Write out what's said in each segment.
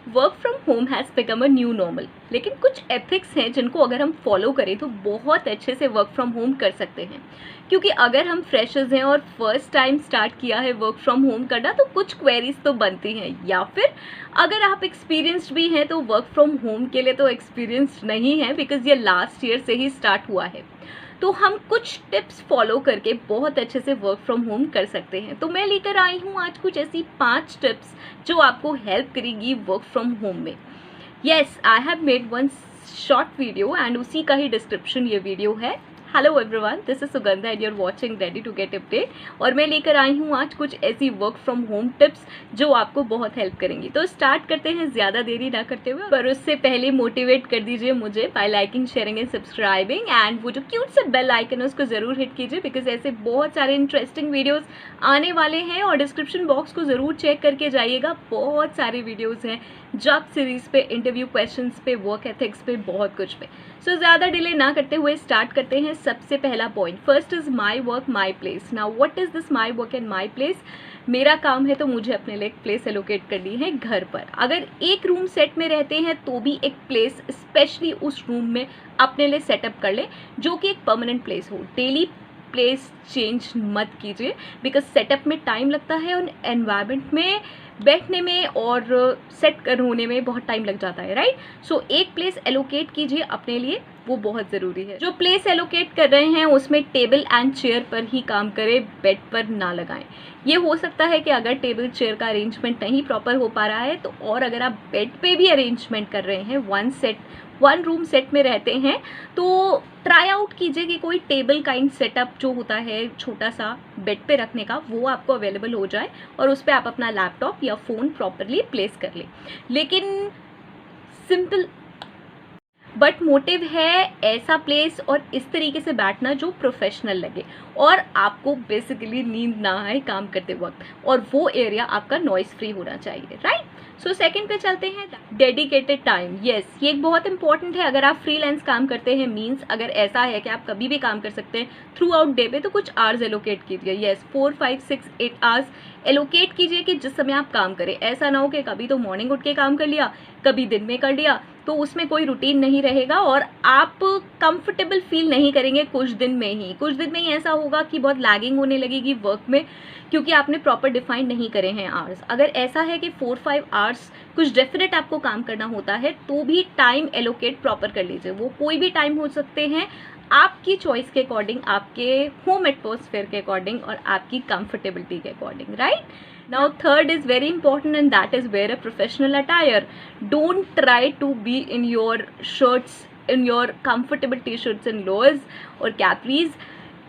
Work from home has become a new normal, लेकिन कुछ ethics हैं जिनको अगर हम फॉलो करें तो बहुत अच्छे से वर्क फ्रॉम होम कर सकते हैं। क्योंकि अगर हम फ्रेशर्स हैं और फर्स्ट टाइम स्टार्ट किया है वर्क फ्रॉम होम करना, तो कुछ क्वेरीज तो बनती हैं, या फिर अगर आप एक्सपीरियंस्ड भी हैं तो वर्क फ्रॉम होम के लिए तो एक्सपीरियंस्ड नहीं है, बिकॉज ये लास्ट ईयर से ही स्टार्ट हुआ है। तो हम कुछ टिप्स फॉलो करके बहुत अच्छे से वर्क फ्रॉम होम कर सकते हैं। तो मैं लेकर आई हूँ आज कुछ ऐसी 5 टिप्स जो आपको हेल्प करेगी वर्क फ्रॉम होम में। Yes, I have made one short video and उसी का ही डिस्क्रिप्शन ये वीडियो है। Hello everyone, this is Sugandha and you are watching ready to get update. और मैं लेकर आई हूँ आज कुछ ऐसी वर्क फ्रॉम होम टिप्स जो आपको बहुत हेल्प करेंगी। तो स्टार्ट करते हैं ज़्यादा देरी ना करते हुए, पर उससे पहले मोटिवेट कर दीजिए मुझे bye liking, sharing and subscribing, and वो जो क्यूट से बेल आइकन है उसको ज़रूर हिट कीजिए, बिकॉज ऐसे बहुत सारे इंटरेस्टिंग वीडियोज़ आने वाले हैं। और डिस्क्रिप्शन बॉक्स को ज़रूर चेक करके जाइएगा, बहुत सारे वीडियोज़ हैं जॉब सीरीज़ पे, इंटरव्यू क्वेश्चंस पे, वर्क एथिक्स पे, बहुत कुछ पे। सो ज़्यादा डिले ना करते हुए स्टार्ट करते हैं। सबसे पहला point, first is my work my place. Now what is this my work and my place? मेरा काम है तो मुझे अपने लिए एक प्लेस एलोकेट करनी है घर पर। अगर एक रूम सेट में रहते हैं तो भी एक प्लेस स्पेशली उस रूम में अपने लिए सेटअप कर ले, जो कि एक परमानेंट प्लेस हो। डेली प्लेस चेंज मत कीजिए, बिकॉज सेटअप में टाइम लगता है और एनवायरनमेंट में बैठने में और सेट होने में बहुत टाइम लग जाता है, राइट? सो एक प्लेस एलोकेट कीजिए अपने लिए, वो बहुत ज़रूरी है। जो प्लेस एलोकेट कर रहे हैं उसमें टेबल एंड चेयर पर ही काम करें, बेड पर ना लगाएं। ये हो सकता है कि अगर टेबल चेयर का अरेंजमेंट नहीं प्रॉपर हो पा रहा है तो, और अगर आप बेड पे भी अरेंजमेंट कर रहे हैं, वन रूम सेट में रहते हैं, तो ट्राई आउट कीजिए कि कोई टेबल काइंड सेटअप जो होता है छोटा सा बेड पे रखने का, वो आपको अवेलेबल हो जाए और उस पर आप अपना लैपटॉप या फ़ोन प्रॉपरली प्लेस कर लें। लेकिन सिंपल बट मोटिव है ऐसा प्लेस और इस तरीके से बैठना जो प्रोफेशनल लगे और आपको बेसिकली नींद ना आए काम करते वक्त, और वो एरिया आपका नॉइस फ्री होना चाहिए, राइट? सो सेकंड पे चलते हैं, डेडिकेटेड टाइम। यस, ये एक बहुत इंपॉर्टेंट है। अगर आप फ्रीलांस काम करते हैं, मीन्स अगर ऐसा है कि आप कभी भी काम कर सकते हैं थ्रू आउट डे पे, तो कुछ आवर्स एलोकेट कीजिए। यस, 4, 5, 6, 8 आवर्स एलोकेट कीजिए कि जिस समय आप काम करें। ऐसा ना हो कि कभी तो मॉर्निंग उठ के काम कर लिया, कभी दिन में कर लिया, तो उसमें कोई रूटीन नहीं रहेगा और आप कंफर्टेबल फील नहीं करेंगे। कुछ दिन में ही ऐसा होगा कि बहुत लैगिंग होने लगेगी वर्क में, क्योंकि आपने प्रॉपर डिफाइन नहीं करे हैं आवर्स। अगर ऐसा है कि 4-5 आवर्स कुछ डेफिनेट आपको काम करना होता है, तो भी टाइम एलोकेट प्रॉपर कर लीजिए। वो कोई भी टाइम हो सकते हैं, आपकी चॉइस के अकॉर्डिंग, आपके होम एटमॉस्फेयर के अकॉर्डिंग और आपकी कंफर्टेबिलिटी के according, right? Now third is very important, and that is wear a professional attire. Don't try to be in your shirts, in your comfortable t-shirts and lowers or capris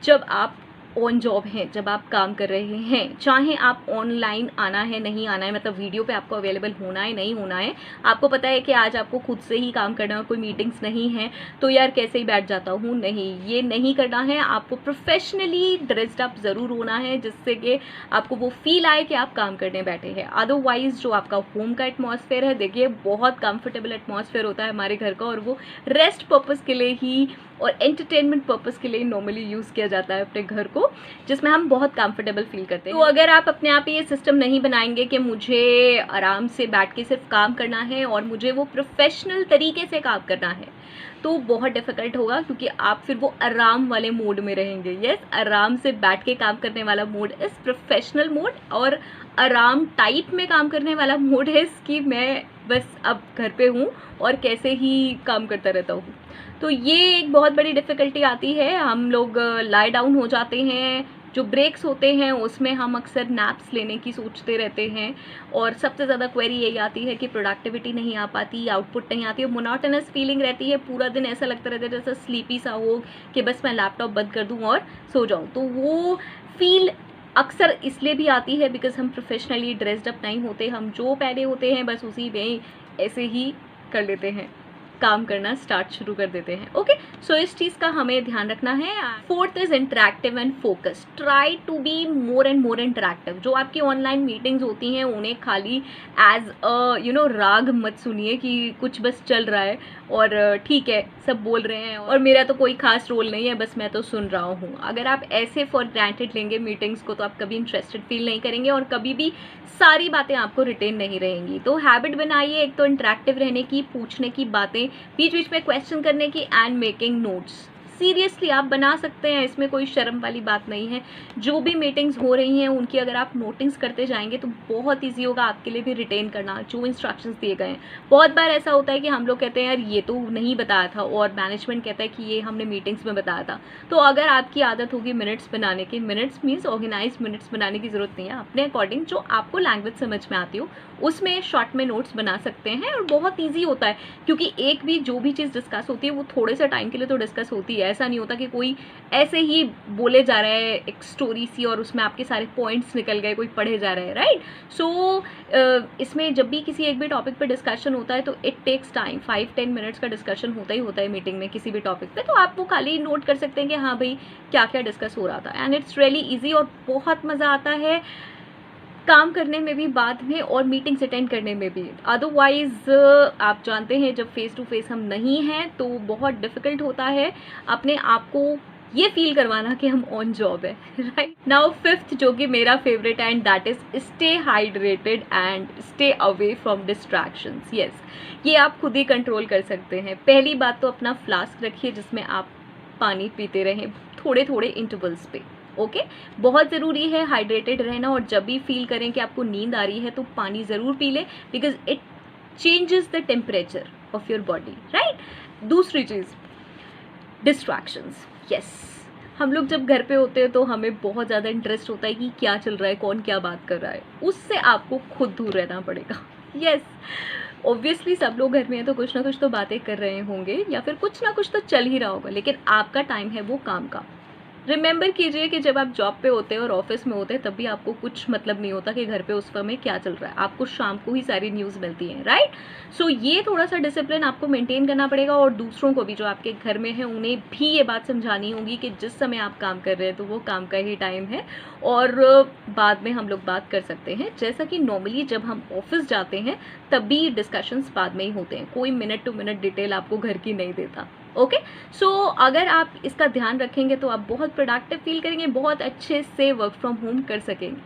जब आप on job हैं, जब आप काम कर रहे हैं। चाहे आप ऑनलाइन आना है, नहीं आना है, मतलब वीडियो पे आपको अवेलेबल होना है, नहीं होना है, आपको पता है कि आज आपको खुद से ही काम करना है, कोई मीटिंग्स नहीं है, तो यार कैसे ही बैठ जाता हूँ, नहीं, ये नहीं करना है। आपको प्रोफेशनली ड्रेस्ड अप ज़रूर होना है, जिससे कि आपको वो फील आए कि आप काम करने बैठे हैं। अदरवाइज जो आपका होम का एटमॉस्फेयर है, देखिए बहुत कंफर्टेबल एटमॉस्फेयर होता है हमारे घर का, और वो रेस्ट पर्पज़ के लिए ही और एंटरटेनमेंट पर्पज़ के लिए नॉर्मली यूज़ किया जाता है अपने घर को, जिसमें हम बहुत कंफर्टेबल फील करते हैं। तो अगर आप अपने आप ही ये सिस्टम नहीं बनाएंगे कि मुझे आराम से बैठ के सिर्फ काम करना है और मुझे वो प्रोफेशनल तरीके से काम करना है, तो बहुत डिफिकल्ट होगा, क्योंकि आप फिर वो आराम वाले मोड में रहेंगे। यस, आराम से बैठ के काम करने वाला मोड इस प्रोफेशनल मोड, और आराम टाइप में काम करने वाला मोड है इसकी मैं बस अब घर पे हूँ और कैसे ही काम करता रहता हूँ। तो ये एक बहुत बड़ी डिफ़िकल्टी आती है। हम लोग लाई डाउन हो जाते हैं, जो ब्रेक्स होते हैं उसमें हम अक्सर नैप्स लेने की सोचते रहते हैं, और सबसे ज़्यादा क्वेरी यही आती है कि प्रोडक्टिविटी नहीं आ पाती, आउटपुट नहीं आती है, मोनोटोनस फीलिंग रहती है, पूरा दिन ऐसा लगता रहता है जैसे स्लीपी सा हो कि बस मैं लैपटॉप बंद कर दूँ और सो जाऊँ। तो वो फील अक्सर इसलिए भी आती है बिकॉज हम प्रोफेशनली ड्रेस्ड अप नहीं होते, हम जो पहने होते हैं बस उसी में ऐसे ही कर लेते हैं। काम करना स्टार्ट शुरू कर देते हैं। ओके, सो इस चीज़ का हमें ध्यान रखना है। Fourth is interactive and focus. Try to be more and more interactive. जो आपकी ऑनलाइन मीटिंग्स होती हैं उन्हें खाली एज राग मत सुनिए कि कुछ बस चल रहा है और ठीक है सब बोल रहे हैं और मेरा तो कोई खास रोल नहीं है, बस मैं तो सुन रहा हूँ। अगर आप ऐसे फॉर ग्रांटेड लेंगे मीटिंग्स को तो आप कभी इंटरेस्टेड फील नहीं करेंगे और कभी भी सारी बातें आपको रिटेन नहीं रहेंगी। तो हैबिट बनाइए एक तो इंटरैक्टिव रहने की, पूछने की बातें, बीच बीच में क्वेश्चन करने की एंड मेकिंग नोट्स। सीरियसली आप बना सकते हैं, इसमें कोई शर्म वाली बात नहीं है। जो भी मीटिंग्स हो रही हैं उनकी अगर आप नोटिंग्स करते जाएंगे तो बहुत ईजी होगा आपके लिए भी रिटेन करना जो इंस्ट्रक्शंस दिए गए हैं। बहुत बार ऐसा होता है कि हम लोग कहते हैं यार ये तो नहीं बताया था और मैनेजमेंट कहता है कि ये हमने मीटिंग्स में बताया था। तो अगर आपकी आदत होगी मिनट्स बनाने की, मिनट्स मीन्स ऑर्गेनाइज मिनट्स बनाने की ज़रूरत नहीं है, अपने अकॉर्डिंग जो आपको लैंग्वेज समझ में आती हो उसमें शॉर्ट में नोट्स बना सकते हैं और बहुत ईजी होता है क्योंकि एक भी जो भी चीज़ डिस्कस होती है वो थोड़े से टाइम के लिए तो डिस्कस होती है। ऐसा नहीं होता कि कोई ऐसे ही बोले जा रहा है एक स्टोरी सी और उसमें आपके सारे पॉइंट्स निकल गए, कोई पढ़े जा रहा है, राइट। सो इसमें जब भी किसी एक भी टॉपिक पे डिस्कशन होता है तो इट टेक्स टाइम, 5-10 मिनट्स का डिस्कशन होता ही होता है मीटिंग में किसी भी टॉपिक पे। तो आप वो खाली नोट कर सकते हैं कि हाँ भाई क्या क्या डिस्कस हो रहा था एंड इट्स रियली ईजी और बहुत मज़ा आता है काम करने में भी बाद में और मीटिंग्स अटेंड करने में भी। अदरवाइज आप जानते हैं जब फेस टू फेस हम नहीं हैं तो बहुत डिफ़िकल्ट होता है अपने आप को ये फील करवाना कि हम ऑन जॉब है, राइट। नाउ फिफ्थ जो कि मेरा favourite and that is stay hydrated and stay away from distractions. Yes, ये आप खुद ही कंट्रोल कर सकते हैं। पहली बात तो अपना फ्लास्क रखिए जिसमें आप पानी पीते रहें थोड़े थोड़े इंटरवल्स पे। ओके, बहुत ज़रूरी है हाइड्रेटेड रहना और जब भी फील करें कि आपको नींद आ रही है तो पानी ज़रूर पी लें because it changes the temperature of your body, right. दूसरी चीज़ डिस्ट्रैक्शंस। यस, हम लोग जब घर पे होते हैं तो हमें बहुत ज़्यादा इंटरेस्ट होता है कि क्या चल रहा है, कौन क्या बात कर रहा है, उससे आपको खुद दूर रहना पड़ेगा। यस, ऑब्वियसली सब लोग घर में हैं तो कुछ ना कुछ तो बातें कर रहे होंगे या फिर कुछ ना कुछ तो चल ही रहा होगा, लेकिन आपका टाइम है वो काम का। रिमेंबर कीजिए कि जब आप जॉब पे होते हैं और ऑफिस में होते हैं तब भी आपको कुछ मतलब नहीं होता कि घर पे उस समय क्या चल रहा है, आपको शाम को ही सारी न्यूज़ मिलती है, राइट। सो ये थोड़ा सा डिसिप्लिन आपको मेंटेन करना पड़ेगा और दूसरों को भी जो आपके घर में है उन्हें भी ये बात समझानी होगी कि जिस समय आप काम कर रहे हैं तो वो काम का ही टाइम है और बाद में हम लोग बात कर सकते हैं। जैसा कि नॉर्मली जब हम ऑफिस जाते हैं तब भी डिस्कशंस बाद में ही होते हैं, कोई मिनट टू मिनट डिटेल आपको घर की नहीं देता। ओके, सो अगर आप इसका ध्यान रखेंगे तो आप बहुत प्रोडक्टिव फील करेंगे, बहुत अच्छे से वर्क फ्रॉम होम कर सकेंगे।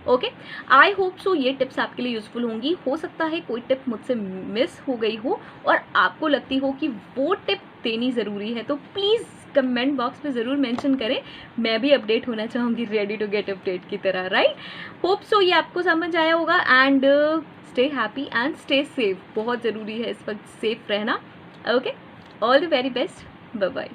ओके, आई होप सो ये टिप्स आपके लिए यूजफुल होंगी। हो सकता है कोई टिप मुझसे मिस हो गई हो और आपको लगती हो कि वो टिप देनी ज़रूरी है तो प्लीज़ कमेंट बॉक्स में ज़रूर मेंशन करें, मैं भी अपडेट होना चाहूँगी रेडी टू गेट अपडेट की तरह, राइट। होप सो ये आपको समझ आया होगा and stay happy and stay safe. बहुत ज़रूरी है इस वक्त सेफ रहना। Okay, all the very best, bye bye.